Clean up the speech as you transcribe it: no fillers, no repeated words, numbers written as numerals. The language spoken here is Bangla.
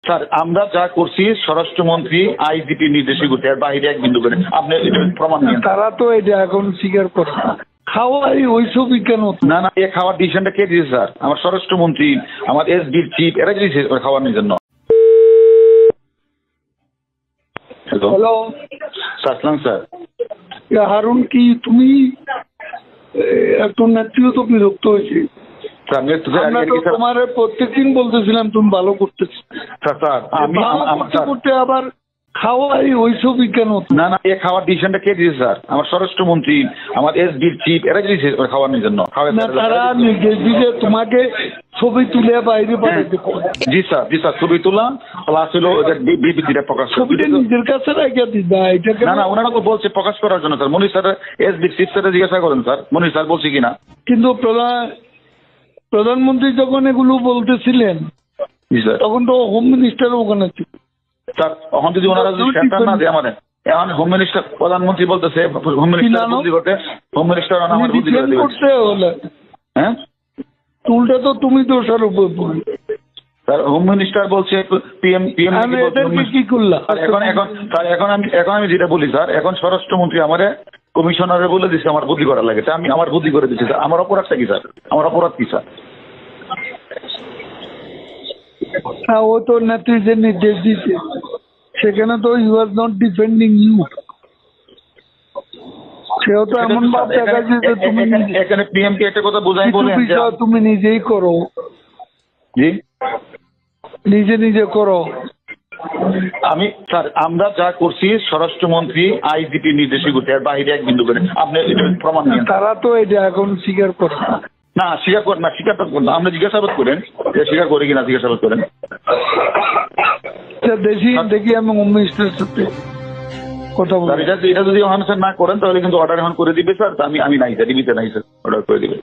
স্যার আমরা যা করছি স্বরাষ্ট্রমন্ত্রী আইজিপি নির্দেশই করছে, এর বাইরে এক বিন্দু করে আপনি এটা প্রমাণ নেন। তারা তো এটা এখন স্বীকার করে না। খাওয়াই ওইসবই কেন? না না, এ খাওয়ার ডিসিশনটা কে দিয়েছে স্যার? আমার স্বরাষ্ট্রমন্ত্রী, আমার এসডির চিফ, এরা দিয়েছে খাওয়ানোর জন্য। হ্যালো হ্যালো আসসালাম স্যার। হারুন, কি তুমি একটু নেতৃত্ব তো বিরক্ত হয়েছে। স্যার আমরা তো তোমার প্রত্যেকদিন বলতেছিলাম তুমি ভালো করতেছো, স্যার আমি করতে করতে আবার খাওয়াই ওইসবই কেন? না না, এ খাওয়ার ডিসিশনটা কে দিয়েছে স্যার? আমার স্বরাষ্ট্রমন্ত্রী, আমার এসডির চিফ, এরা দিয়েছে খাওয়ানোর জন্য। না, তারা নির্দেশ দিতে তোমাকে ছবি তুলে বাইরে পাঠাতে। জি স্যার, জি স্যার, ছবি তোলা প্লাস হলো বিবৃতিটা প্রকাশ। ছবিটা নিজের কাছে রেখে দিবা এটা। না না, ওনারা তো বলছে প্রকাশ করার জন্য স্যার। মনির স্যার এসডি চিফ স্যার জিজ্ঞাসা করেন স্যার, মনির স্যার বলছে কিনা। কিন্তু প্রধানমন্ত্রী যখন এগুলো বলতেছিলেন জি স্যার, তখন তো হোম মিনিস্টার ওখানে ছিল স্যার এখন যদি ওনারা যদি সেন্টার না দেয় আমাদের, এখন হোম মিনিস্টার প্রধানমন্ত্রী বলতেছে, হোম মিনিস্টার বুদ্ধি করতে, হোম মিনিস্টার আমার বুদ্ধি করে দিবে। করতে হলে হ্যাঁ, উল্টা তো তুমি দোষারোপ করবে। স্যার হোম মিনিস্টার বলছে পিএম আমি এদেরকে কি করলাম? এখন আমি যেটা বলি স্যার, এখন স্বরাষ্ট্রমন্ত্রী আমারে কমিশনারে বলে দিচ্ছে আমার বুদ্ধি করা লাগে। আমি আমার বুদ্ধি করে দিচ্ছি স্যার। আমার অপরাধটা কি স্যার? আমার অপরাধ কি স্যার? হ্যাঁ, ও তো নেত্রী নির্দেশ দিচ্ছে, সেখানে তো you are not defending you. সেও তো এমন ভাব দেখাচ্ছে যে তুমি এখানে পিএম কে একটা কথা বোঝাই কিছু বলেন বিষয় তুমি নিজেই করো, জি নিজে নিজে করো। আমি স্যার আমরা যা করছি স্বরাষ্ট্রমন্ত্রী আইজিপি নির্দেশই করছে, এর বাইরে এক বিন্দু করে আপনি এটা প্রমাণ নেন। তারা তো এটা এখন স্বীকার করে না। না স্বীকার করেন না, স্বীকার করেন না, আপনি জিজ্ঞাসাবাদ করেন স্বীকার করে কিনা, জিজ্ঞাসাবাদ করেন। দেখি আমি হোম মিনিস্টারের সাথে কথা বলবো। এটা যদি না করেন তাহলে কিন্তু অর্ডার এখন করে দিবে স্যার। আমি নাই স্যার, টিভিতে নাই স্যার, অর্ডার করে দিবে।